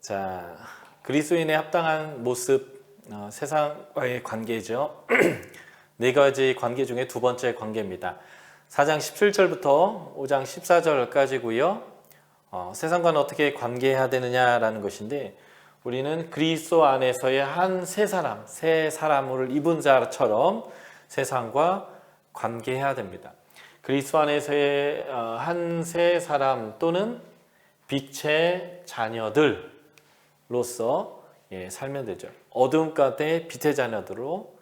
자, 그리스도인의 합당한 모습, 세상과의 관계죠. 네 가지 관계 중에 두 번째 관계입니다. 4장 17절부터 5장 14절까지고요. 세상과는 어떻게 관계해야 되느냐라는 것인데, 우리는 그리스도 안에서의 한 새 사람을 입은 자처럼 세상과 관계해야 됩니다. 그리스도 안에서의 한 새 사람 또는 빛의 자녀들로서 살면 되죠. 어두움 가운데 빛의 자녀들로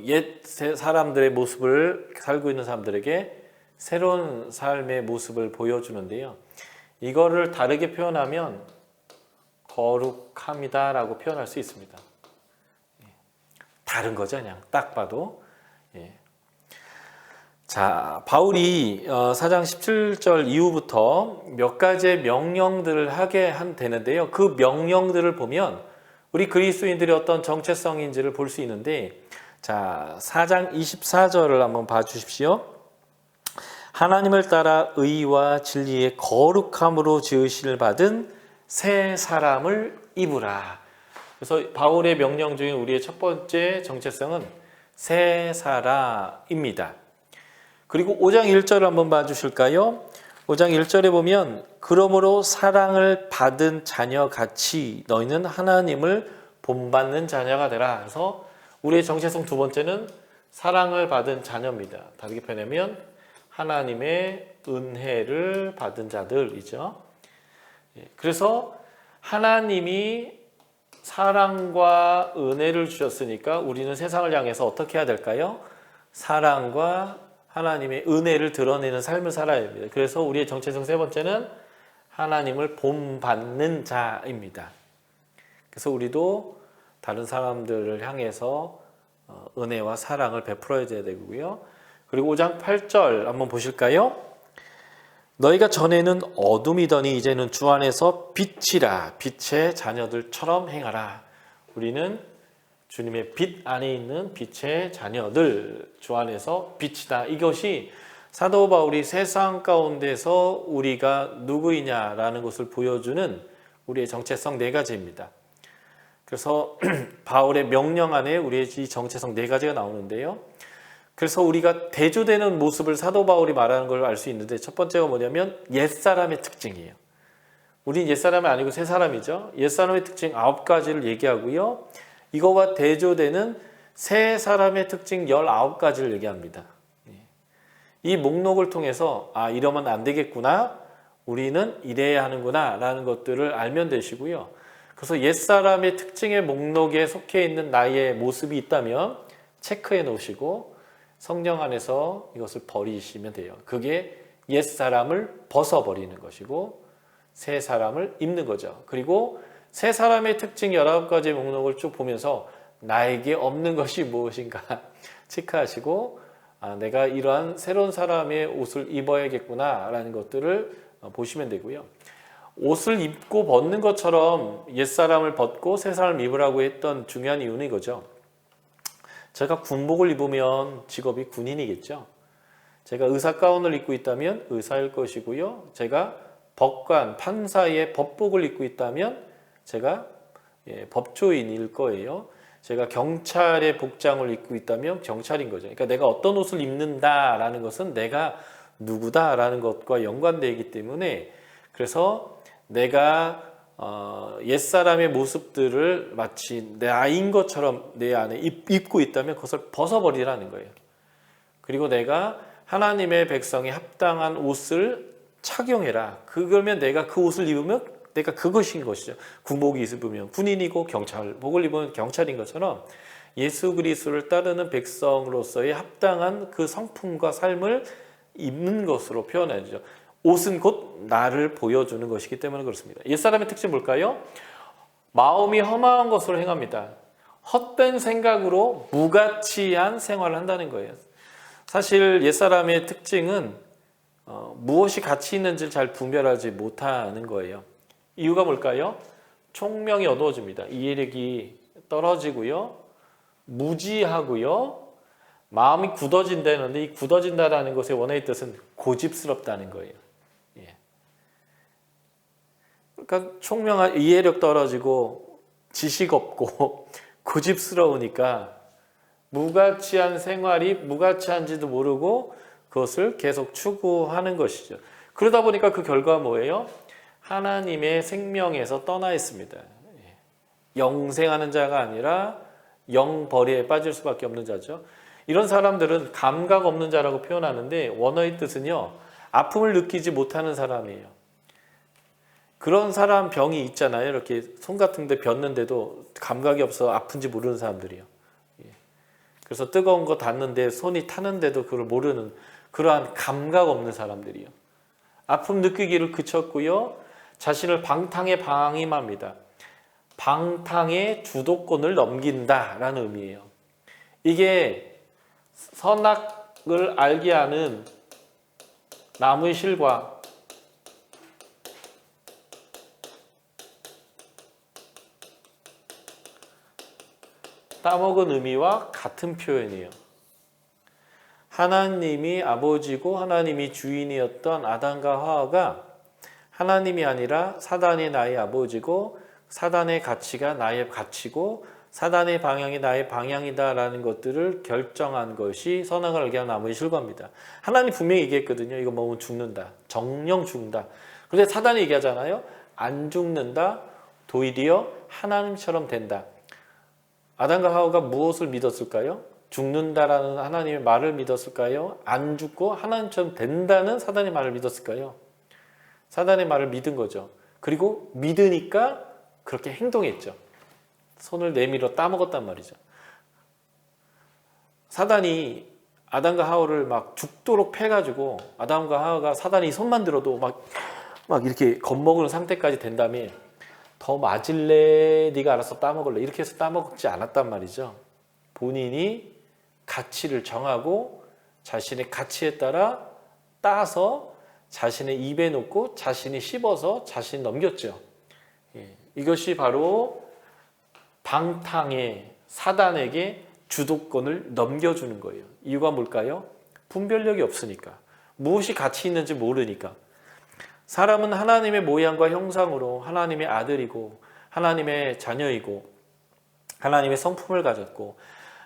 옛 사람들의 모습을 살고 있는 사람들에게 새로운 삶의 모습을 보여주는데요. 이거를 다르게 표현하면 거룩함이다 라고 표현할 수 있습니다. 다른 거죠, 그냥 딱 봐도. 자, 바울이 4장 17절 이후부터 몇 가지의 명령들을 하게 되는데요. 그 명령들을 보면 우리 그리스도인들의 어떤 정체성인지를 볼 수 있는데, 자, 4장 24절을 한번 봐주십시오. 하나님을 따라 의와 진리의 거룩함으로 지으심을 받은 새 사람을 입으라. 그래서 바울의 명령 중에 우리의 첫 번째 정체성은 새 사람입니다. 그리고 5장 1절을 한번 봐주실까요? 5장 1절에 보면 그러므로 사랑을 받은 자녀같이 너희는 하나님을 본받는 자녀가 되라. 그래서 우리의 정체성 두 번째는 사랑을 받은 자녀입니다. 다르게 표현하면 하나님의 은혜를 받은 자들이죠. 그래서 하나님이 사랑과 은혜를 주셨으니까 우리는 세상을 향해서 어떻게 해야 될까요? 사랑과 하나님의 은혜를 드러내는 삶을 살아야 됩니다. 그래서 우리의 정체성 세 번째는 하나님을 본받는 자입니다. 그래서 우리도 다른 사람들을 향해서 은혜와 사랑을 베풀어야 되고요. 그리고 5장 8절 한번 보실까요? 너희가 전에는 어둠이더니 이제는 주 안에서 빛이라. 빛의 자녀들처럼 행하라. 우리는 주님의 빛 안에 있는 빛의 자녀들, 주 안에서 빛이다. 이것이 사도 바울이 세상 가운데서 우리가 누구이냐라는 것을 보여주는 우리의 정체성 네 가지입니다. 그래서 바울의 명령 안에 우리의 이 정체성 네 가지가 나오는데요. 그래서 우리가 대조되는 모습을 사도 바울이 말하는 걸 알 수 있는데, 첫 번째가 뭐냐면 옛사람의 특징이에요. 우린 옛사람이 아니고 새 사람이죠. 옛사람의 특징 9가지를 얘기하고요. 이거와 대조되는 새 사람의 특징 19가지를 얘기합니다. 이 목록을 통해서 이러면 안 되겠구나, 우리는 이래야 하는구나 라는 것들을 알면 되시고요. 그래서 옛사람의 특징의 목록에 속해 있는 나의 모습이 있다면 체크해 놓으시고 성령 안에서 이것을 버리시면 돼요. 그게 옛사람을 벗어버리는 것이고 새 사람을 입는 거죠. 그리고 새 사람의 특징 19가지 목록을 쭉 보면서 나에게 없는 것이 무엇인가 체크하시고 내가 이러한 새로운 사람의 옷을 입어야겠구나 라는 것들을 보시면 되고요. 옷을 입고 벗는 것처럼 옛사람을 벗고 새 사람을 입으라고 했던 중요한 이유는 이거죠. 제가 군복을 입으면 직업이 군인이겠죠. 제가 의사 가운을 입고 있다면 의사일 것이고요. 제가 법관, 판사의 법복을 입고 있다면 제가 법조인일 거예요. 제가 경찰의 복장을 입고 있다면 경찰인 거죠. 그러니까 내가 어떤 옷을 입는다라는 것은 내가 누구다라는 것과 연관되어 있기 때문에, 그래서 내가 옛사람의 모습들을 마치 나인 것처럼 내 안에 입고 있다면 그것을 벗어버리라는 거예요. 그리고 내가 하나님의 백성에 합당한 옷을 착용해라. 그러면 내가 그 옷을 입으면 내가 그것인 것이죠. 군복이 입으면 군인이고 경찰복을 입으면 경찰인 것처럼 예수 그리스도를 따르는 백성으로서의 합당한 그 성품과 삶을 입는 것으로 표현하죠. 옷은 곧 나를 보여주는 것이기 때문에 그렇습니다. 옛사람의 특징이 뭘까요? 마음이 허망한 것으로 행합니다. 헛된 생각으로 무가치한 생활을 한다는 거예요. 사실 옛사람의 특징은 무엇이 가치 있는지를 잘 분별하지 못하는 거예요. 이유가 뭘까요? 총명이 어두워집니다. 이해력이 떨어지고요. 무지하고요. 마음이 굳어진다는데, 이 굳어진다라는 것의 원어의 뜻은 고집스럽다는 거예요. 그러니까 총명한 이해력 떨어지고 지식 없고 고집스러우니까 무가치한 생활이 무가치한지도 모르고 그것을 계속 추구하는 것이죠. 그러다 보니까 그 결과가 뭐예요? 하나님의 생명에서 떠나 있습니다. 영생하는 자가 아니라 영벌에 빠질 수밖에 없는 자죠. 이런 사람들은 감각 없는 자라고 표현하는데 원어의 뜻은요, 아픔을 느끼지 못하는 사람이에요. 그런 사람 병이 있잖아요. 이렇게 손 같은 데 벽는데도 감각이 없어 아픈지 모르는 사람들이요. 그래서 뜨거운 거 닿는데 손이 타는데도 그걸 모르는 그러한 감각 없는 사람들이요. 아픔 느끼기를 그쳤고요. 자신을 방탕에 방임합니다. 방탕의 주도권을 넘긴다라는 의미예요. 이게 선악을 알게 하는 나무의 실과 따먹은 의미와 같은 표현이에요. 하나님이 아버지고 하나님이 주인이었던 아담과 하와가 하나님이 아니라 사단이 나의 아버지고 사단의 가치가 나의 가치고 사단의 방향이 나의 방향이다라는 것들을 결정한 것이 선악을 알게 하는 나무의 실과입니다. 하나님 분명히 얘기했거든요. 이거 먹으면 죽는다. 정령 죽는다. 그런데 사단이 얘기하잖아요. 안 죽는다. 도리어 하나님처럼 된다. 아담과 하와가 무엇을 믿었을까요? 죽는다라는 하나님의 말을 믿었을까요? 안 죽고 하나님처럼 된다는 사단의 말을 믿었을까요? 사단의 말을 믿은 거죠. 그리고 믿으니까 그렇게 행동했죠. 손을 내밀어 따먹었단 말이죠. 사단이 아담과 하와를 막 죽도록 패가지고 아담과 하와가 사단이 손만 들어도 막 이렇게 겁먹는 상태까지 된 다음에 더 맞을래? 네가 알아서 따먹을래? 이렇게 해서 따먹지 않았단 말이죠. 본인이 가치를 정하고 자신의 가치에 따라 따서 자신의 입에 넣고 자신이 씹어서 자신이 넘겼죠. 이것이 바로 방탕의 사단에게 주도권을 넘겨주는 거예요. 이유가 뭘까요? 분별력이 없으니까. 무엇이 가치 있는지 모르니까. 사람은 하나님의 모양과 형상으로 하나님의 아들이고 하나님의 자녀이고 하나님의 성품을 가졌고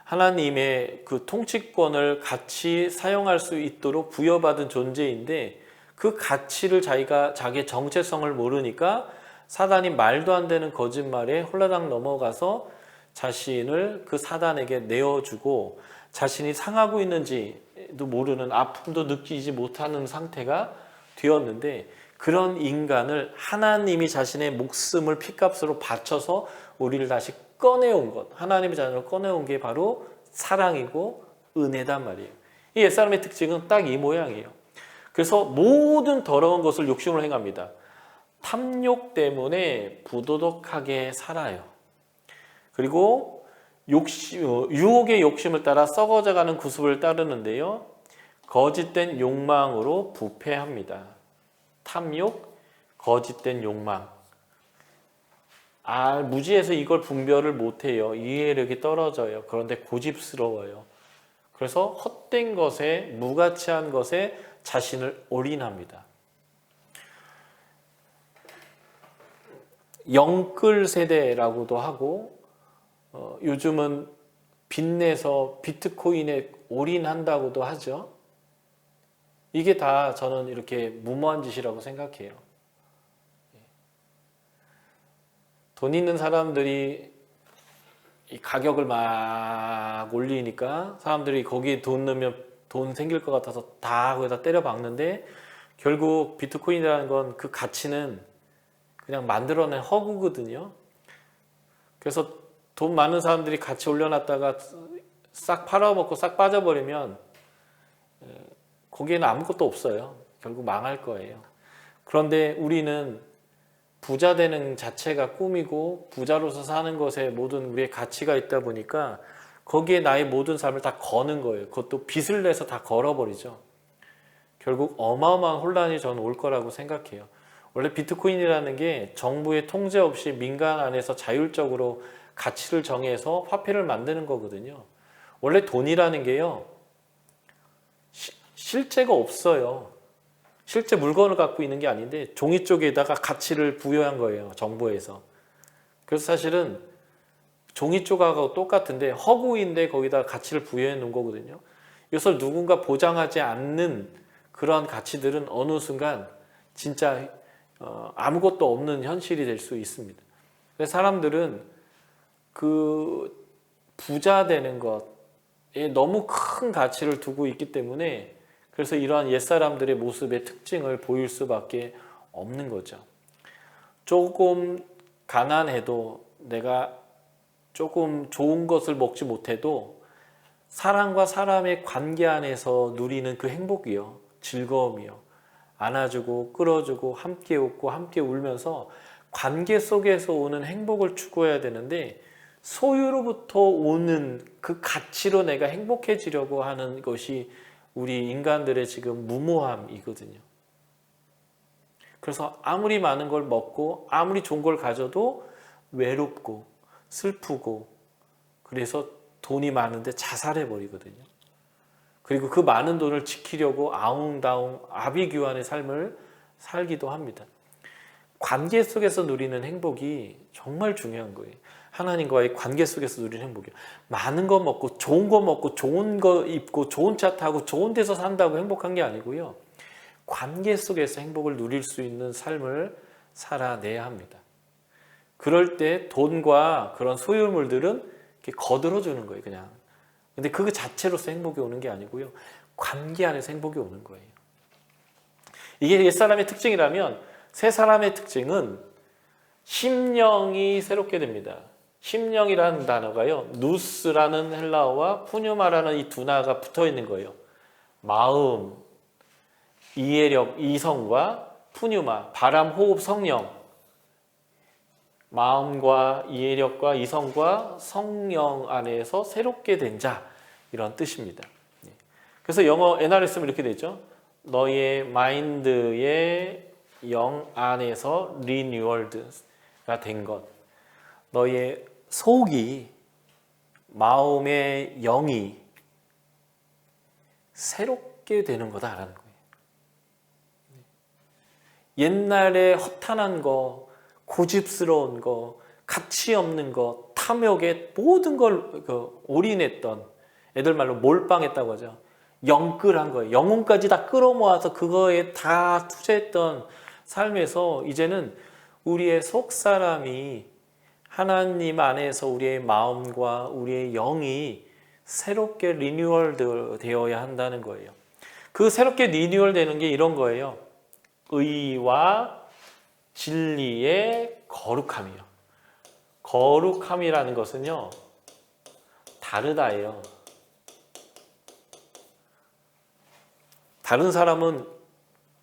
하나님의 그 통치권을 같이 사용할 수 있도록 부여받은 존재인데 그 가치를 자기의 정체성을 모르니까 사단이 말도 안 되는 거짓말에 홀라당 넘어가서 자신을 그 사단에게 내어주고 자신이 상하고 있는지도 모르는 아픔도 느끼지 못하는 상태가 되었는데 그런 인간을 하나님이 자신의 목숨을 피값으로 바쳐서 우리를 다시 꺼내온 것, 하나님의 자녀를 꺼내온 게 바로 사랑이고 은혜단 말이에요. 이 옛사람의 특징은 딱 이 모양이에요. 그래서 모든 더러운 것을 욕심으로 행합니다. 탐욕 때문에 부도덕하게 살아요. 그리고 유혹의 욕심을 따라 썩어져가는 구습을 따르는데요. 거짓된 욕망으로 부패합니다. 탐욕, 거짓된 욕망. 무지해서 이걸 분별을 못해요. 이해력이 떨어져요. 그런데 고집스러워요. 그래서 헛된 것에, 무가치한 것에 자신을 올인합니다. 영끌 세대라고도 하고 요즘은 빚내서 비트코인에 올인한다고도 하죠. 이게 다 저는 이렇게 무모한 짓이라고 생각해요. 돈 있는 사람들이 이 가격을 막 올리니까 사람들이 거기에 돈 넣으면 돈 생길 것 같아서 다 거기다 때려 박는데 결국 비트코인이라는 건 그 가치는 그냥 만들어낸 허구거든요. 그래서 돈 많은 사람들이 같이 올려놨다가 싹 팔아먹고 싹 빠져버리면 거기에는 아무것도 없어요. 결국 망할 거예요. 그런데 우리는 부자 되는 자체가 꿈이고 부자로서 사는 것에 모든 우리의 가치가 있다 보니까 거기에 나의 모든 삶을 다 거는 거예요. 그것도 빚을 내서 다 걸어버리죠. 결국 어마어마한 혼란이 저는 올 거라고 생각해요. 원래 비트코인이라는 게 정부의 통제 없이 민간 안에서 자율적으로 가치를 정해서 화폐를 만드는 거거든요. 원래 돈이라는 게요. 실제가 없어요. 실제 물건을 갖고 있는 게 아닌데 종이 쪽에다가 가치를 부여한 거예요, 정부에서. 그래서 사실은 종이 쪽하고 똑같은데 허구인데 거기다 가치를 부여해 놓은 거거든요. 이것을 누군가 보장하지 않는 그러한 가치들은 어느 순간 진짜 아무것도 없는 현실이 될 수 있습니다. 그래서 사람들은 그 부자 되는 것에 너무 큰 가치를 두고 있기 때문에 그래서 이러한 옛사람들의 모습의 특징을 보일 수밖에 없는 거죠. 조금 가난해도 내가 조금 좋은 것을 먹지 못해도 사람과 사람의 관계 안에서 누리는 그 행복이요, 즐거움이요, 안아주고 끌어주고 함께 웃고 함께 울면서 관계 속에서 오는 행복을 추구해야 되는데 소유로부터 오는 그 가치로 내가 행복해지려고 하는 것이 우리 인간들의 지금 무모함이거든요. 그래서 아무리 많은 걸 먹고 아무리 좋은 걸 가져도 외롭고 슬프고 그래서 돈이 많은데 자살해 버리거든요. 그리고 그 많은 돈을 지키려고 아웅다웅 아비규환의 삶을 살기도 합니다. 관계 속에서 누리는 행복이 정말 중요한 거예요. 하나님과의 관계 속에서 누리는 행복이요. 많은 거 먹고 좋은 거 먹고 좋은 거 입고 좋은 차 타고 좋은 데서 산다고 행복한 게 아니고요. 관계 속에서 행복을 누릴 수 있는 삶을 살아내야 합니다. 그럴 때 돈과 그런 소유물들은 이렇게 거들어주는 거예요, 그냥. 근데 그 자체로서 행복이 오는 게 아니고요. 관계 안에서 행복이 오는 거예요. 이게 옛사람의 특징이라면 새 사람의 특징은 심령이 새롭게 됩니다. 심령이라는 단어가요, 누스라는 헬라어와 푸뉴마라는 이 두 나가 붙어 있는 거예요. 마음, 이해력, 이성과 푸뉴마, 바람, 호흡, 성령. 마음과 이해력과 이성과 성령 안에서 새롭게 된 자, 이런 뜻입니다. 그래서 영어 NRS는 이렇게 되죠. 너의 마인드의 영 안에서 리뉴얼드가 된 것. 너의 속이, 마음의 영이 새롭게 되는 거다라는 거예요. 옛날에 허탄한 거, 고집스러운 거, 가치 없는 거, 탐욕에 모든 걸 올인했던, 애들 말로 몰빵했다고 하죠. 영끌한 거예요. 영혼까지 다 끌어모아서 그거에 다 투자했던 삶에서 이제는 우리의 속사람이 하나님 안에서 우리의 마음과 우리의 영이 새롭게 리뉴얼 되어야 한다는 거예요. 그 새롭게 리뉴얼 되는 게 이런 거예요. 의와 진리의 거룩함이요. 거룩함이라는 것은요, 다르다예요. 다른 사람은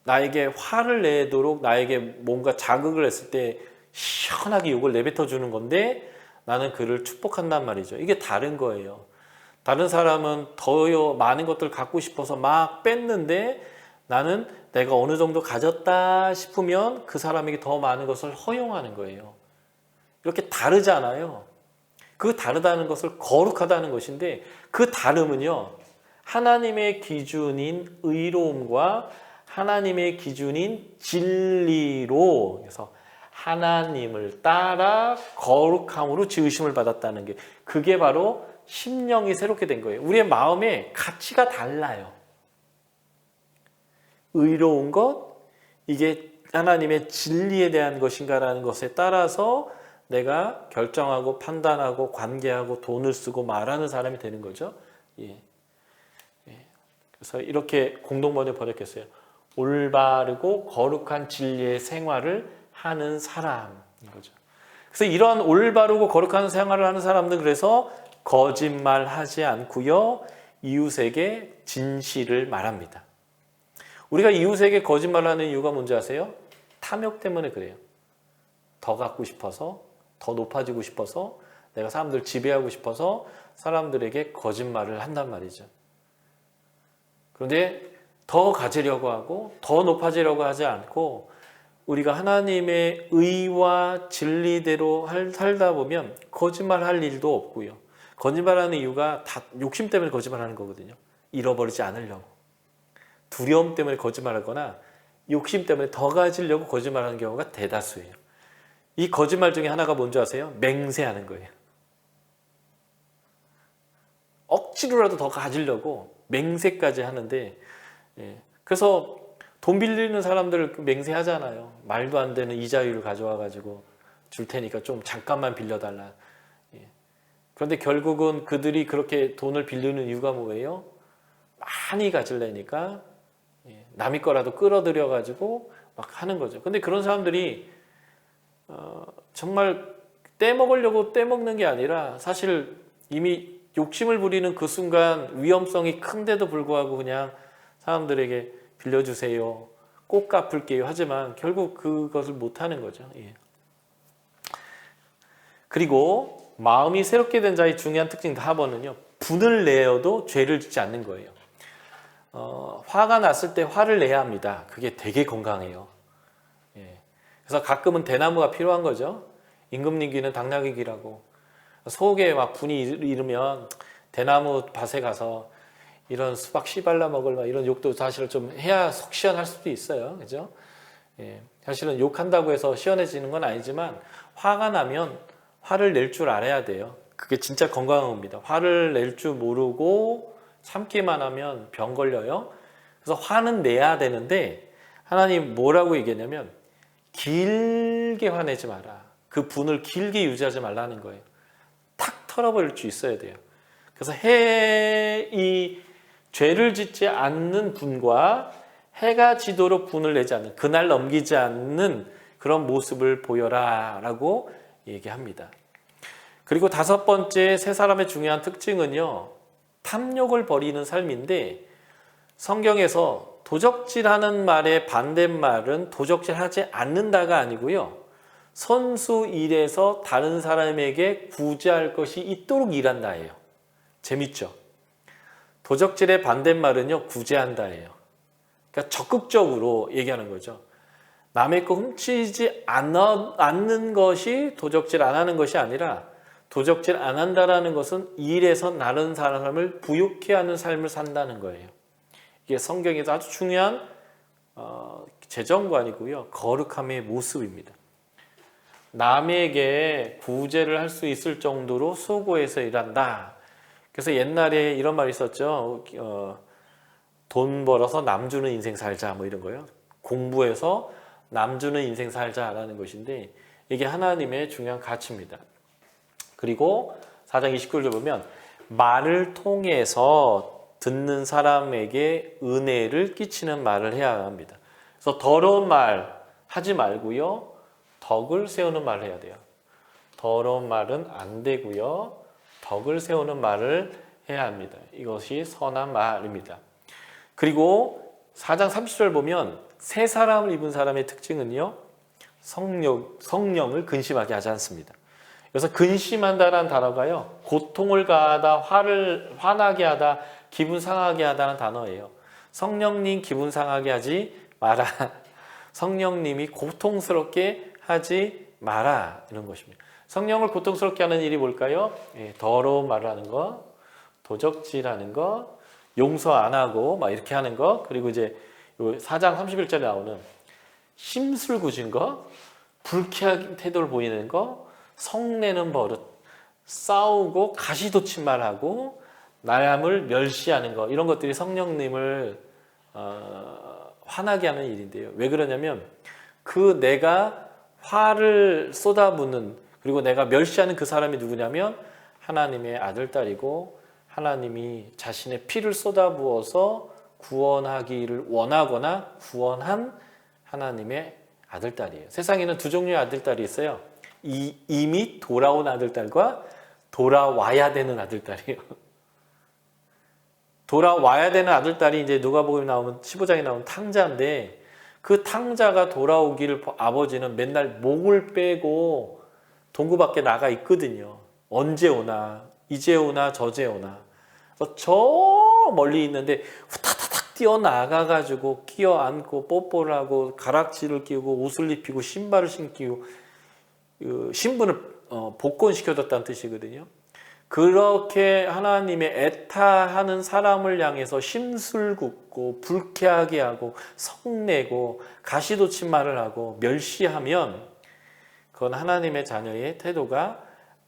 나에게 화를 내도록 나에게 뭔가 자극을 했을 때 시원하게 욕을 내뱉어 주는 건데 나는 그를 축복한단 말이죠. 이게 다른 거예요. 다른 사람은 더 많은 것들 갖고 싶어서 막 뺐는데 나는 내가 어느 정도 가졌다 싶으면 그 사람에게 더 많은 것을 허용하는 거예요. 이렇게 다르잖아요. 그 다르다는 것을 거룩하다는 것인데 그 다름은요, 하나님의 기준인 의로움과 하나님의 기준인 진리로, 그래서 하나님을 따라 거룩함으로 지으심을 받았다는 게, 그게 바로 심령이 새롭게 된 거예요. 우리의 마음의 가치가 달라요. 의로운 것, 이게 하나님의 진리에 대한 것인가라는 것에 따라서 내가 결정하고 판단하고 관계하고 돈을 쓰고 말하는 사람이 되는 거죠. 예. 그래서 이렇게 공동번역 번역했어요. 올바르고 거룩한 진리의 생활을 하는 사람인 거죠. 그래서 이런 올바르고 거룩한 생활을 하는 사람들, 그래서 거짓말하지 않고요, 이웃에게 진실을 말합니다. 우리가 이웃에게 거짓말하는 이유가 뭔지 아세요? 탐욕 때문에 그래요. 더 갖고 싶어서, 더 높아지고 싶어서, 내가 사람들 지배하고 싶어서 사람들에게 거짓말을 한단 말이죠. 그런데 더 가지려고 하고 더 높아지려고 하지 않고 우리가 하나님의 의와 진리대로 살다 보면 거짓말할 일도 없고요. 거짓말하는 이유가 다 욕심 때문에 거짓말하는 거거든요. 잃어버리지 않으려고. 두려움 때문에 거짓말하거나 욕심 때문에 더 가지려고 거짓말하는 경우가 대다수예요. 이 거짓말 중에 하나가 뭔지 아세요? 맹세하는 거예요. 억지로라도 더 가지려고 맹세까지 하는데, 그래서 돈 빌리는 사람들 맹세하잖아요. 말도 안 되는 이자율을 가져와가지고 줄 테니까 좀 잠깐만 빌려달라. 그런데 결국은 그들이 그렇게 돈을 빌리는 이유가 뭐예요? 많이 가지려니까 남의 거라도 끌어들여가지고 막 하는 거죠. 근데 그런 사람들이 정말 떼먹으려고 떼먹는 게 아니라 사실 이미 욕심을 부리는 그 순간 위험성이 큰데도 불구하고 그냥 사람들에게 빌려주세요, 꼭 갚을게요 하지만 결국 그것을 못하는 거죠. 그리고 마음이 새롭게 된 자의 중요한 특징 4번은요. 분을 내어도 죄를 짓지 않는 거예요. 화가 났을 때 화를 내야 합니다. 그게 되게 건강해요. 그래서 가끔은 대나무가 필요한 거죠. 임금님기는 당나귀기라고. 속에 막 분이 이르면 대나무 밭에 가서 이런 수박 씨발라 먹을 막 이런 욕도 사실은 좀 해야 속 시원할 수도 있어요. 그죠? 사실은 욕한다고 해서 시원해지는 건 아니지만 화가 나면 화를 낼 줄 알아야 돼요. 그게 진짜 건강한 겁니다. 화를 낼 줄 모르고 참기만 하면 병 걸려요. 그래서 화는 내야 되는데 하나님 뭐라고 얘기했냐면 길게 화내지 마라. 그 분을 길게 유지하지 말라는 거예요. 탁 털어버릴 수 있어야 돼요. 그래서 이 죄를 짓지 않는 분과 해가 지도록 분을 내지 않는, 그날 넘기지 않는 그런 모습을 보여라 라고 얘기합니다. 그리고 5번째 세 사람의 중요한 특징은요, 탐욕을 버리는 삶인데 성경에서 도적질하는 말의 반대말은 도적질하지 않는다가 아니고요, 선수 일에서 다른 사람에게 구제할 것이 있도록 일한다예요. 재밌죠? 도적질의 반대말은요, 구제한다예요. 그러니까 적극적으로 얘기하는 거죠. 남의 거 훔치지 않는 것이 도적질 안 하는 것이 아니라 도적질 안 한다라는 것은 일에서 다른 사람을 부욕해 하는 삶을 산다는 거예요. 이게 성경에서 아주 중요한 재정관이고요. 거룩함의 모습입니다. 남에게 구제를 할 수 있을 정도로 수고해서 일한다. 그래서 옛날에 이런 말이 있었죠. 돈 벌어서 남 주는 인생 살자 뭐 이런 거요. 공부해서 남 주는 인생 살자라는 것인데 이게 하나님의 중요한 가치입니다. 그리고 4장 29절 보면 말을 통해서 듣는 사람에게 은혜를 끼치는 말을 해야 합니다. 그래서 더러운 말 하지 말고요. 덕을 세우는 말을 해야 돼요. 더러운 말은 안 되고요. 덕을 세우는 말을 해야 합니다. 이것이 선한 말입니다. 그리고 4장 30절 보면 새 사람을 입은 사람의 특징은요, 성령을 근심하게 하지 않습니다. 그래서 근심한다라는 단어가요, 고통을 가하다, 화나게 하다, 기분 상하게 하다는 단어예요. 성령님 기분 상하게 하지 마라. 성령님이 고통스럽게 하지 마라. 이런 것입니다. 성령을 고통스럽게 하는 일이 뭘까요? 더러운 말을 하는 거, 도적질하는 거, 용서 안 하고 막 이렇게 하는 거, 그리고 이제 4장 31절에 나오는 심술궂은 거, 불쾌한 태도를 보이는 거, 성내는 버릇, 싸우고 가시돋침말하고 남을 멸시하는 거, 이런 것들이 성령님을 화나게 하는 일인데요. 왜 그러냐면 그 내가 화를 쏟아붓는, 그리고 내가 멸시하는 그 사람이 누구냐면 하나님의 아들, 딸이고 하나님이 자신의 피를 쏟아부어서 구원하기를 원하거나 구원한 하나님의 아들, 딸이에요. 세상에는 두 종류의 아들, 딸이 있어요. 이미 돌아온 아들, 딸과 돌아와야 되는 아들, 딸이에요. 돌아와야 되는 아들, 딸이 이제 누가복음에 나오면 15장에 나오는 탕자인데, 그 탕자가 돌아오기를 아버지는 맨날 목을 빼고 동구 밖에 나가 있거든요. 언제 오나, 이제 오나, 저제 오나. 저 멀리 있는데 후다다닥 뛰어나가가지고 끼어안고 뽀뽀를 하고 가락지를 끼우고 옷을 입히고 신발을 신기고 신분을 복권시켜줬다는 뜻이거든요. 그렇게 하나님의 애타하는 사람을 향해서 심술궂고 불쾌하게 하고 성내고 가시돋친 말을 하고 멸시하면 그건 하나님의 자녀의 태도가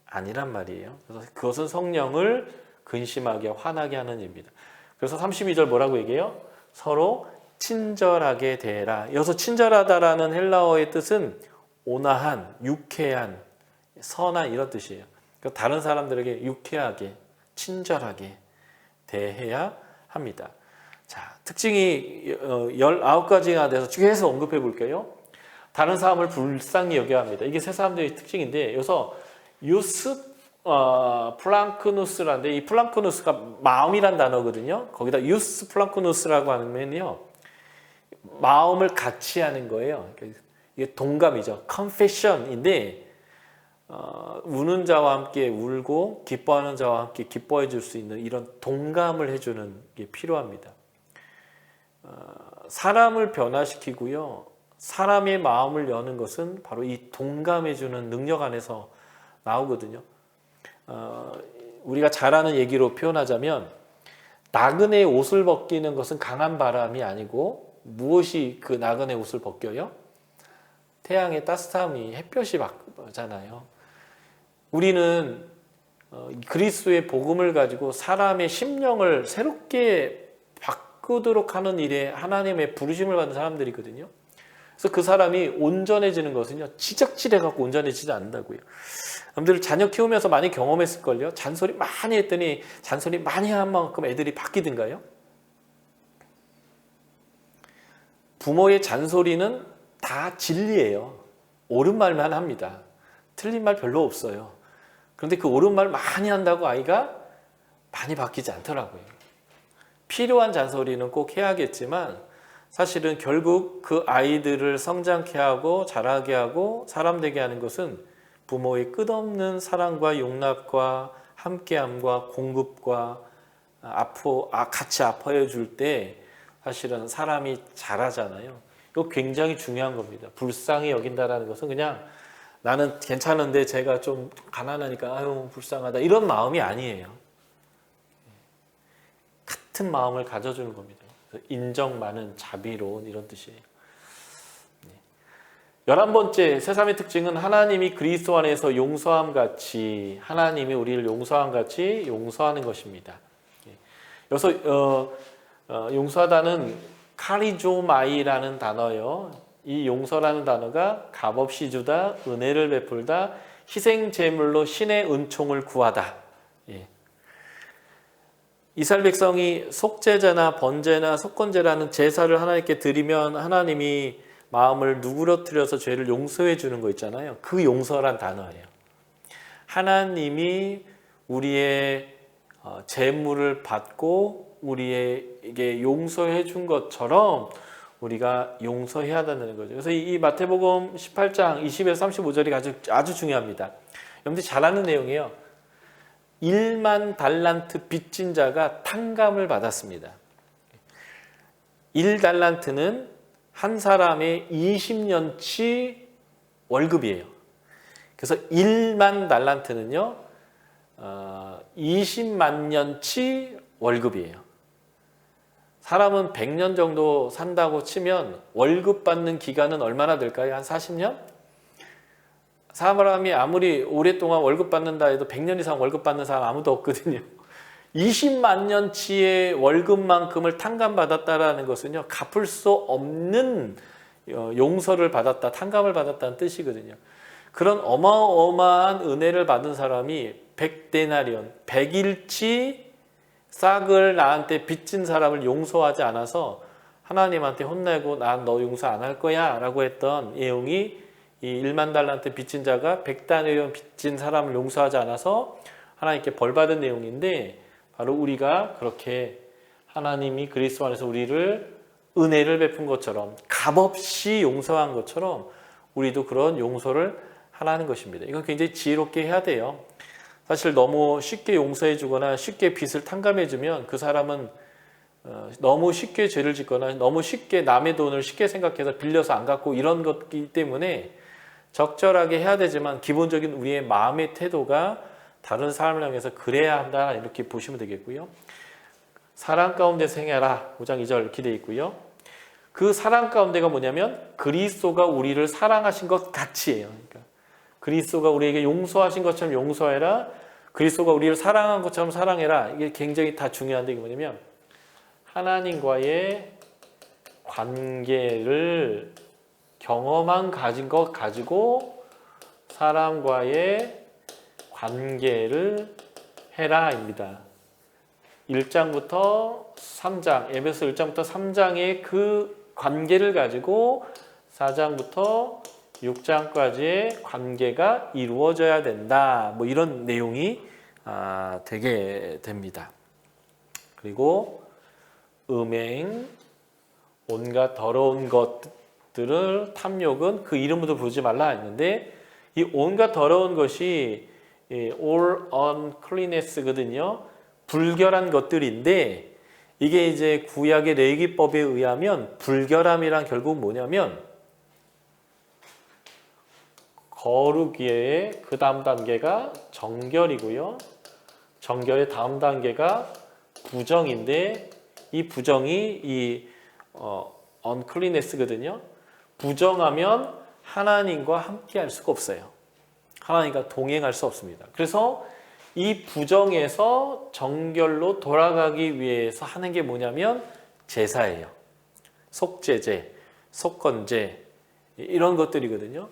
아니란 말이에요. 그래서 그것은 성령을 근심하게 화나게 하는 일입니다. 그래서 32절 뭐라고 얘기해요? 서로 친절하게 대해라. 여기서 친절하다라는 헬라어의 뜻은 온화한, 유쾌한, 선한 이런 뜻이에요. 그러니까 다른 사람들에게 유쾌하게, 친절하게 대해야 합니다. 자, 특징이 19가지가 돼서 계속 언급해 볼게요. 다른 사람을 불쌍히 여겨야 합니다. 이게 세 사람들의 특징인데 여기서 유스 플랑크누스라는데 이 플랑크누스가 마음이란 단어거든요. 거기다 유스 플랑크누스라고 하면요. 마음을 같이 하는 거예요. 이게 동감이죠. confession인데 우는 자와 함께 울고 기뻐하는 자와 함께 기뻐해 줄 수 있는 이런 동감을 해주는 게 필요합니다. 사람을 변화시키고요. 사람의 마음을 여는 것은 바로 이 동감해주는 능력 안에서 나오거든요. 우리가 잘 아는 얘기로 표현하자면 나그네의 옷을 벗기는 것은 강한 바람이 아니고 무엇이 그 나그네 옷을 벗겨요? 태양의 따뜻함이 햇볕이 바꾸잖아요. 우리는 그리스도의 복음을 가지고 사람의 심령을 새롭게 바꾸도록 하는 일에 하나님의 부르심을 받은 사람들이거든요. 그래서 그 사람이 온전해지는 것은요, 지적질해갖고 온전해지지 않는다고요. 여러분들 자녀 키우면서 많이 경험했을걸요? 잔소리 많이 했더니 잔소리 많이 한 만큼 애들이 바뀌든가요? 부모의 잔소리는 다 진리예요. 옳은 말만 합니다. 틀린 말 별로 없어요. 그런데 그 옳은 말 많이 한다고 아이가 많이 바뀌지 않더라고요. 필요한 잔소리는 꼭 해야겠지만 사실은 결국 그 아이들을 성장케 하고 자라게 하고 사람 되게 하는 것은 부모의 끝없는 사랑과 용납과 함께함과 공급과 같이 아파해 줄 때 사실은 사람이 자라잖아요. 이거 굉장히 중요한 겁니다. 불쌍히 여긴다는 것은 그냥 나는 괜찮은데 제가 좀 가난하니까 아유 불쌍하다 이런 마음이 아니에요. 같은 마음을 가져주는 겁니다. 인정 많은 자비로운 이런 뜻이에요. 11번째 세상의 특징은 하나님이 그리스도 안에서 용서함 같이 하나님이 우리를 용서함 같이 용서하는 것입니다. 여기서 용서하다는 카리조마이라는 단어요. 이 용서라는 단어가 값없이 주다, 은혜를 베풀다, 희생 제물로 신의 은총을 구하다. 이스라엘 백성이 속죄제나 번제나 속건제라는 제사를 하나님께 드리면 하나님이 마음을 누그러뜨려서 죄를 용서해 주는 거 있잖아요. 그 용서란 단어예요. 하나님이 우리의 제물을 받고 우리에게 용서해 준 것처럼 우리가 용서해야 한다는 거죠. 그래서 이 마태복음 18장 20에서 35절이 아주 중요합니다. 여러분들이 잘 아는 내용이에요. 1만 달란트 빚진 자가 탕감을 받았습니다. 1달란트는 한 사람의 20년치 월급이에요. 그래서 1만 달란트는요 20만 년치 월급이에요. 사람은 100년 정도 산다고 치면 월급 받는 기간은 얼마나 될까요? 한 40년? 사람이 아무리 오랫동안 월급 받는다 해도 100년 이상 월급 받는 사람 아무도 없거든요. 20만 년치의 월급만큼을 탕감받았다라는 것은요, 갚을 수 없는 용서를 받았다, 탕감을 받았다는 뜻이거든요. 그런 어마어마한 은혜를 받은 사람이 100데나리온, 100일치 싹을 나한테 빚진 사람을 용서하지 않아서 하나님한테 혼내고 난 너 용서 안 할 거야 라고 했던 내용이 이 1만 달란트 빚진 자가 100데나리온 빚진 사람을 용서하지 않아서 하나님께 벌받은 내용인데, 바로 우리가 그렇게 하나님이 그리스도 안에서 우리를 은혜를 베푼 것처럼 값없이 용서한 것처럼 우리도 그런 용서를 하라는 것입니다. 이건 굉장히 지혜롭게 해야 돼요. 사실 너무 쉽게 용서해 주거나 쉽게 빚을 탕감해 주면 그 사람은 너무 쉽게 죄를 짓거나 너무 쉽게 남의 돈을 쉽게 생각해서 빌려서 안 갚고 이런 것이기 때문에 적절하게 해야 되지만 기본적인 우리의 마음의 태도가 다른 사람을 향해서 그래야 한다 이렇게 보시면 되겠고요. 사랑 가운데서 행해라 5장 2절 이렇게 되어 있고요. 그 사랑 가운데가 뭐냐면 그리스도가 우리를 사랑하신 것 같이예요. 그러니까 그리스도가 우리에게 용서하신 것처럼 용서해라. 그리스도가 우리를 사랑한 것처럼 사랑해라. 이게 굉장히 다 중요한데 이게 뭐냐면 하나님과의 관계를 경험한 가진 것 가지고 사람과의 관계를 해라입니다. 1장부터 3장, 에베소 1장부터 3장의 그 관계를 가지고 4장부터 6장까지의 관계가 이루어져야 된다. 뭐 이런 내용이 되게 됩니다. 그리고 음행, 온갖 더러운 것들을 탐욕은 그 이름으로 부르지 말라 했는데 이 온갖 더러운 것이 all uncleanness거든요. 불결한 것들인데 이게 이제 구약의 레위기법에 의하면 불결함이란 결국 뭐냐면 거룩의 그 다음 단계가 정결이고요. 정결의 다음 단계가 부정인데 이 부정이 이 uncleanness거든요. 부정하면 하나님과 함께 할 수가 없어요. 하나님과 동행할 수 없습니다. 그래서 이 부정에서 정결로 돌아가기 위해서 하는 게 뭐냐면 제사예요. 속죄제, 속건제 이런 것들이거든요.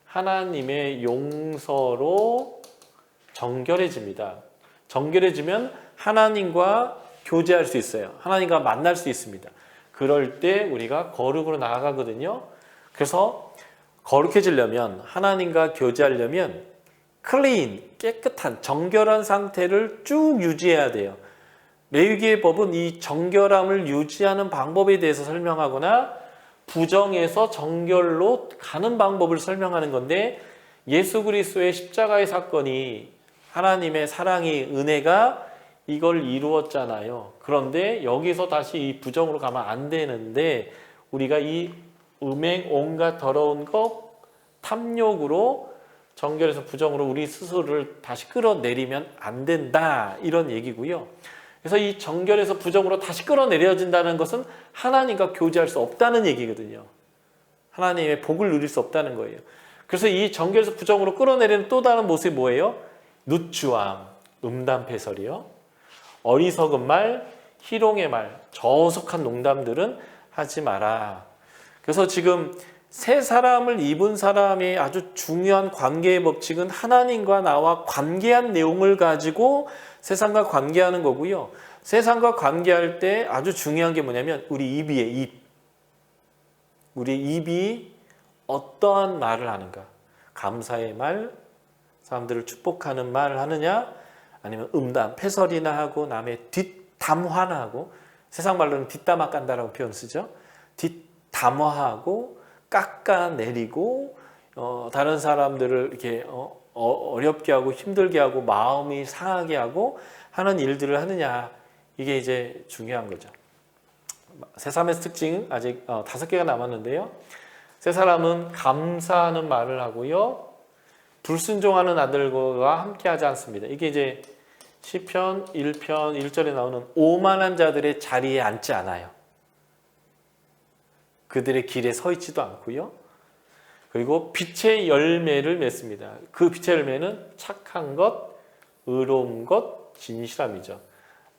하나님의 용서로 정결해집니다. 정결해지면 하나님과 교제할 수 있어요. 하나님과 만날 수 있습니다. 그럴 때 우리가 거룩으로 나아가거든요. 그래서 거룩해지려면 하나님과 교제하려면 클린, 깨끗한 정결한 상태를 쭉 유지해야 돼요. 레위기의 법은 이 정결함을 유지하는 방법에 대해서 설명하거나 부정에서 정결로 가는 방법을 설명하는 건데 예수 그리스도의 십자가의 사건이 하나님의 사랑이 은혜가 이걸 이루었잖아요. 그런데 여기서 다시 이 부정으로 가면 안 되는데 우리가 이 음행 온갖 더러운 것 탐욕으로 정결에서 부정으로 우리 스스로를 다시 끌어내리면 안 된다 이런 얘기고요. 그래서 이 정결에서 부정으로 다시 끌어내려진다는 것은 하나님과 교제할 수 없다는 얘기거든요. 하나님의 복을 누릴 수 없다는 거예요. 그래서 이 정결에서 부정으로 끌어내리는 또 다른 모습이 뭐예요? 누추함, 음담패설이요. 어리석은 말, 희롱의 말, 저속한 농담들은 하지 마라. 그래서 지금 새 사람을 입은 사람의 아주 중요한 관계의 법칙은 하나님과 나와 관계한 내용을 가지고 세상과 관계하는 거고요. 세상과 관계할 때 아주 중요한 게 뭐냐면 우리 입이에요. 입. 우리 입이 어떠한 말을 하는가. 감사의 말, 사람들을 축복하는 말을 하느냐 아니면 음담, 패설이나 하고 남의 뒷담화나 하고 세상 말로는 뒷담화 깐다라고 표현 쓰죠. 뒷담화하고 깎아내리고 다른 사람들을 이렇게 어렵게 하고 힘들게 하고 마음이 상하게 하고 하는 일들을 하느냐 이게 이제 중요한 거죠. 세 사람의 특징 아직 5개가 남았는데요. 세 사람은 감사하는 말을 하고요. 불순종하는 아들과 함께하지 않습니다. 이게 이제 시편 1편 1절에 나오는 오만한 자들의 자리에 앉지 않아요. 그들의 길에 서 있지도 않고요. 그리고 빛의 열매를 맺습니다. 그 빛의 열매는 착한 것, 의로운 것, 진실함이죠.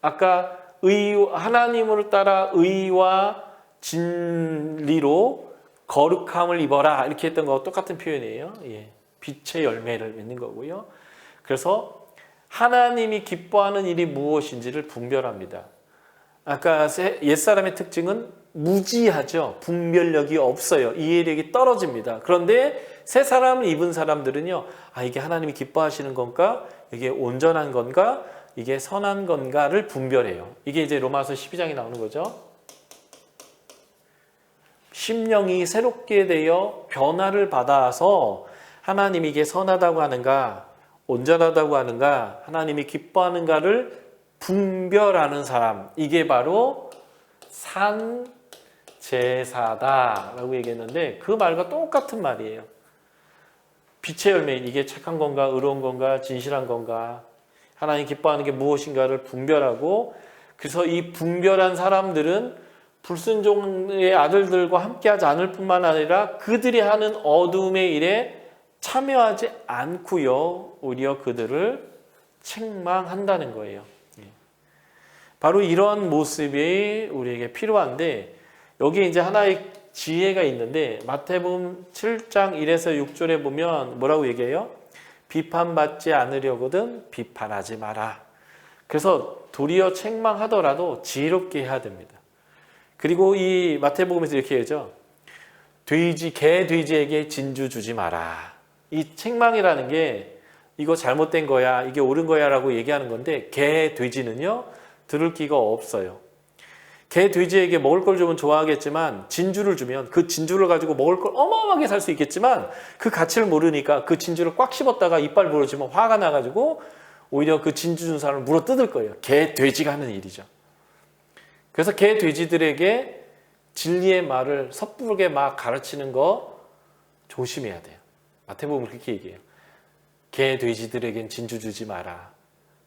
아까 하나님을 따라 의와 진리로 거룩함을 입어라 이렇게 했던 거와 똑같은 표현이에요. 예. 빛의 열매를 맺는 거고요. 그래서 하나님이 기뻐하는 일이 무엇인지를 분별합니다. 아까 옛사람의 특징은 무지하죠. 분별력이 없어요. 이해력이 떨어집니다. 그런데 새 사람을 입은 사람들은요. 이게 하나님이 기뻐하시는 건가? 이게 온전한 건가? 이게 선한 건가를 분별해요. 이게 이제 로마서 12장에 나오는 거죠. 심령이 새롭게 되어 변화를 받아서 하나님이 이게 선하다고 하는가, 온전하다고 하는가, 하나님이 기뻐하는가를 분별하는 사람. 이게 바로 산제사다라고 얘기했는데 그 말과 똑같은 말이에요. 빛의 열매인 이게 착한 건가, 의로운 건가, 진실한 건가, 하나님 기뻐하는 게 무엇인가를 분별하고, 그래서 이 분별한 사람들은 불순종의 아들들과 함께하지 않을 뿐만 아니라 그들이 하는 어둠의 일에 참여하지 않고요, 오히려 그들을 책망한다는 거예요. 바로 이런 모습이 우리에게 필요한데, 여기에 이제 하나의 지혜가 있는데 마태복음 7장 1에서 6절에 보면 뭐라고 얘기해요? 비판받지 않으려거든 비판하지 마라. 그래서 도리어 책망하더라도 지혜롭게 해야 됩니다. 그리고 이 마태복음에서 이렇게 얘기하죠. 개 돼지에게 진주 주지 마라. 이 책망이라는 게 이거 잘못된 거야, 이게 옳은 거야 라고 얘기하는 건데, 개 돼지는요 들을 기가 없어요. 개 돼지에게 먹을 걸 주면 좋아하겠지만 진주를 주면 그 진주를 가지고 먹을 걸 어마어마하게 살 수 있겠지만 그 가치를 모르니까 그 진주를 꽉 씹었다가 이빨 부러지면 화가 나가지고 오히려 그 진주 준 사람을 물어 뜯을 거예요. 개 돼지가 하는 일이죠. 그래서 개 돼지들에게 진리의 말을 섣부르게 막 가르치는 거 조심해야 돼요. 마태복음은 그렇게 얘기해요. 개 돼지들에겐 진주 주지 마라.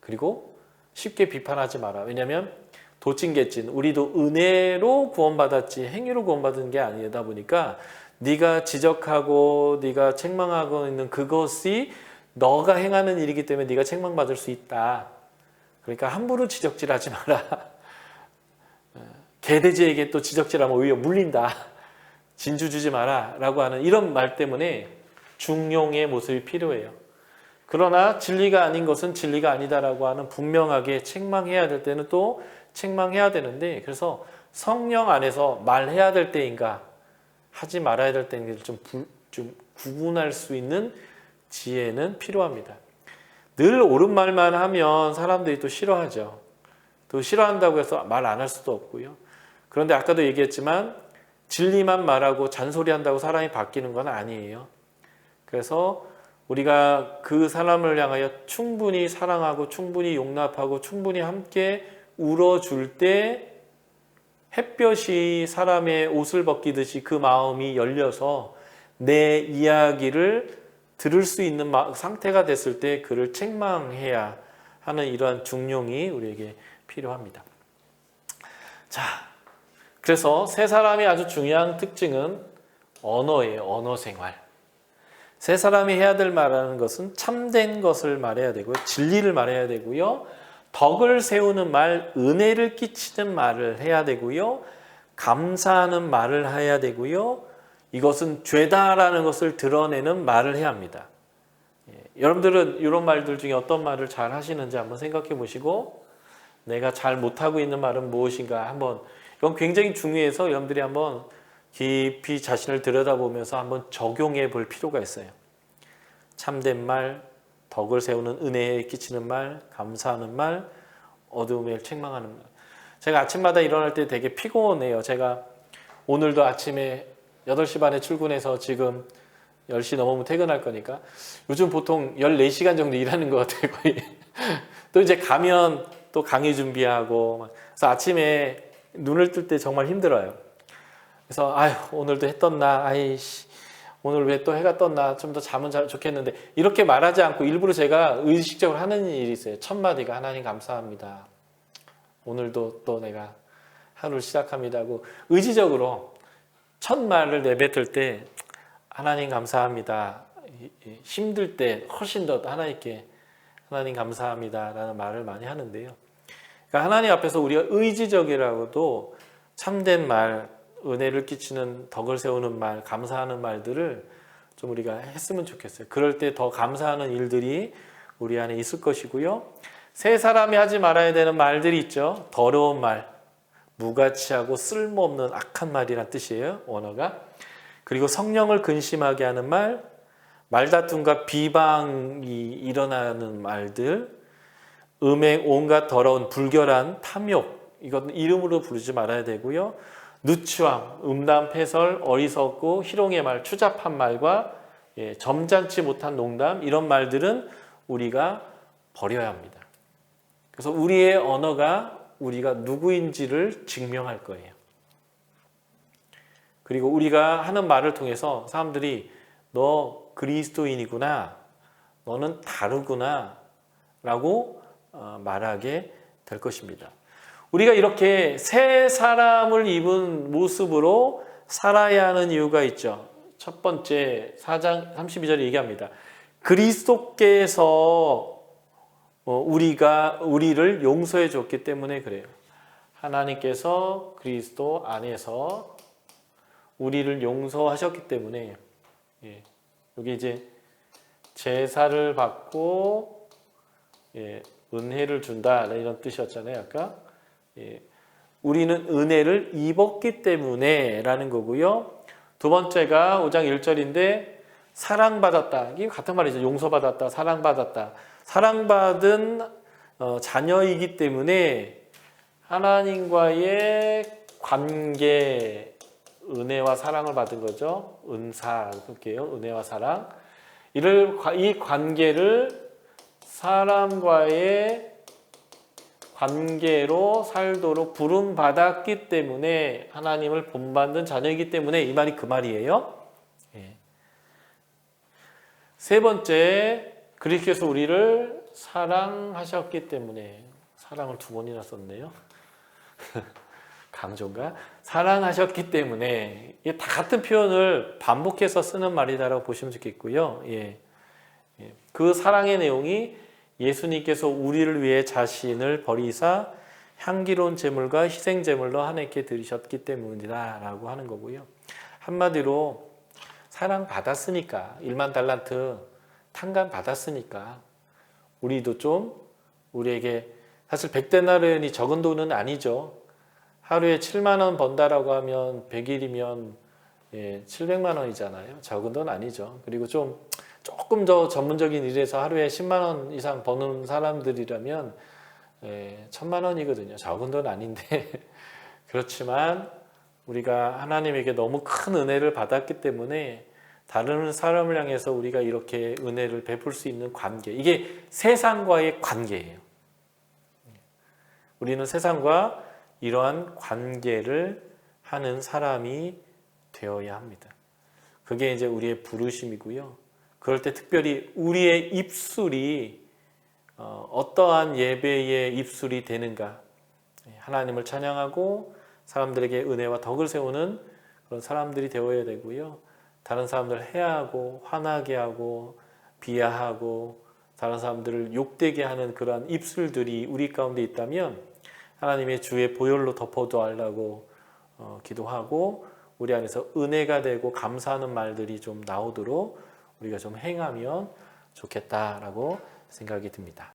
그리고 쉽게 비판하지 마라. 왜냐하면 도찐개찐, 우리도 은혜로 구원받았지 행위로 구원받은 게 아니다 보니까 네가 지적하고 네가 책망하고 있는 그것이 너가 행하는 일이기 때문에 네가 책망받을 수 있다. 그러니까 함부로 지적질하지 마라. 개돼지에게 또 지적질하면 오히려 물린다. 진주 주지 마라 라고 하는 이런 말 때문에 중용의 모습이 필요해요. 그러나 진리가 아닌 것은 진리가 아니다라고 하는 분명하게 책망해야 될 때는 또 책망해야 되는데, 그래서 성령 안에서 말해야 될 때인가 하지 말아야 될 때인가 좀 구분할 수 있는 지혜는 필요합니다. 늘 옳은 말만 하면 사람들이 또 싫어하죠. 또 싫어한다고 해서 말 안 할 수도 없고요. 그런데 아까도 얘기했지만 진리만 말하고 잔소리한다고 사람이 바뀌는 건 아니에요. 그래서 우리가 그 사람을 향하여 충분히 사랑하고 충분히 용납하고 충분히 함께 울어줄 때 햇볕이 사람의 옷을 벗기듯이 그 마음이 열려서 내 이야기를 들을 수 있는 상태가 됐을 때 그를 책망해야 하는 이러한 중용이 우리에게 필요합니다. 자, 그래서 세 사람이 아주 중요한 특징은 언어예요. 언어 생활. 세 사람이 해야 될 말하는 것은 참된 것을 말해야 되고요. 진리를 말해야 되고요. 덕을 세우는 말, 은혜를 끼치는 말을 해야 되고요. 감사하는 말을 해야 되고요. 이것은 죄다라는 것을 드러내는 말을 해야 합니다. 여러분들은 이런 말들 중에 어떤 말을 잘 하시는지 한번 생각해 보시고, 내가 잘 못하고 있는 말은 무엇인가 한번, 이건 굉장히 중요해서 여러분들이 한번 깊이 자신을 들여다보면서 한번 적용해 볼 필요가 있어요. 참된 말, 덕을 세우는 은혜에 끼치는 말, 감사하는 말, 어두움에 책망하는 말. 제가 아침마다 일어날 때 되게 피곤해요. 제가 오늘도 아침에 8시 반에 출근해서 지금 10시 넘으면 퇴근할 거니까 요즘 보통 14시간 정도 일하는 것 같아요, 거의. 또 이제 가면 또 강의 준비하고, 그래서 아침에 눈을 뜰 때 정말 힘들어요. 그래서 아휴, 오늘도 해 떴나, 아이씨, 오늘 왜 또 해가 떴나, 좀 더 자면 좋겠는데, 이렇게 말하지 않고 일부러 제가 의식적으로 하는 일이 있어요. 첫 마디가 하나님 감사합니다. 오늘도 또 내가 하루를 시작합니다 하고 의지적으로 첫 말을 내뱉을 때 하나님 감사합니다. 힘들 때 훨씬 더 하나님께 하나님 감사합니다 라는 말을 많이 하는데요. 그러니까 하나님 앞에서 우리가 의지적이라고도 참된 말, 은혜를 끼치는 덕을 세우는 말, 감사하는 말들을 좀 우리가 했으면 좋겠어요. 그럴 때 더 감사하는 일들이 우리 안에 있을 것이고요. 세 사람이 하지 말아야 되는 말들이 있죠. 더러운 말, 무가치하고 쓸모없는 악한 말이란 뜻이에요, 원어가. 그리고 성령을 근심하게 하는 말, 말다툼과 비방이 일어나는 말들, 음행, 온갖 더러운 불결한 탐욕, 이건 이름으로 부르지 말아야 되고요. 누추함, 음담, 패설, 어리석고 희롱의 말, 추잡한 말과 점잖지 못한 농담, 이런 말들은 우리가 버려야 합니다. 그래서 우리의 언어가 우리가 누구인지를 증명할 거예요. 그리고 우리가 하는 말을 통해서 사람들이 너 그리스도인이구나, 너는 다르구나 라고 말하게 될 것입니다. 우리가 이렇게 새 사람을 입은 모습으로 살아야 하는 이유가 있죠. 첫 번째 4장 32절에 얘기합니다. 그리스도께서 우리를 용서해 줬기 때문에 그래요. 하나님께서 그리스도 안에서 우리를 용서하셨기 때문에, 여기 이제 제사를 받고 은혜를 준다 이런 뜻이었잖아요. 아까 우리는 은혜를 입었기 때문에 라는 거고요. 두 번째가 5장 1절인데 사랑받았다. 이게 같은 말이죠. 용서받았다, 사랑받았다. 사랑받은 자녀이기 때문에 하나님과의 관계, 은혜와 사랑을 받은 거죠. 은사, 볼게요. 은혜와 사랑. 이 관계를 사람과의 관계로 살도록 부름받았기 때문에, 하나님을 본받는 자녀이기 때문에 이 말이 그 말이에요. 세 번째, 그리스도께서 우리를 사랑하셨기 때문에, 사랑을 두 번이나 썼네요. 강조인가? 사랑하셨기 때문에, 이게 다 같은 표현을 반복해서 쓰는 말이다라고 보시면 좋겠고요. 그 사랑의 내용이 예수님께서 우리를 위해 자신을 버리사 향기로운 제물과 희생 제물로 하나님께 드리셨기 때문이다 라고 하는 거고요. 한마디로 사랑 받았으니까, 1만 달란트 탕감 받았으니까 우리도 좀, 우리에게 사실 100데나리온이 적은 돈은 아니죠. 하루에 7만 원 번다라고 하면 100일이면 700만 원이잖아요. 적은 돈 아니죠. 그리고 조금 더 전문적인 일에서 하루에 10만 원 이상 버는 사람들이라면 1000만 원이거든요. 적은 돈 아닌데 그렇지만 우리가 하나님에게 너무 큰 은혜를 받았기 때문에 다른 사람을 향해서 우리가 이렇게 은혜를 베풀 수 있는 관계, 이게 세상과의 관계예요. 우리는 세상과 이러한 관계를 하는 사람이 되어야 합니다. 그게 이제 우리의 부르심이고요. 그럴 때 특별히 우리의 입술이 어떠한 예배의 입술이 되는가, 하나님을 찬양하고 사람들에게 은혜와 덕을 세우는 그런 사람들이 되어야 되고요. 다른 사람들을 해하고 화나게 하고 비하하고 다른 사람들을 욕되게 하는 그러한 입술들이 우리 가운데 있다면 하나님의 주의 보혈로 덮어달라고 기도하고, 우리 안에서 은혜가 되고 감사하는 말들이 좀 나오도록 우리가 좀 행하면 좋겠다라고 생각이 듭니다.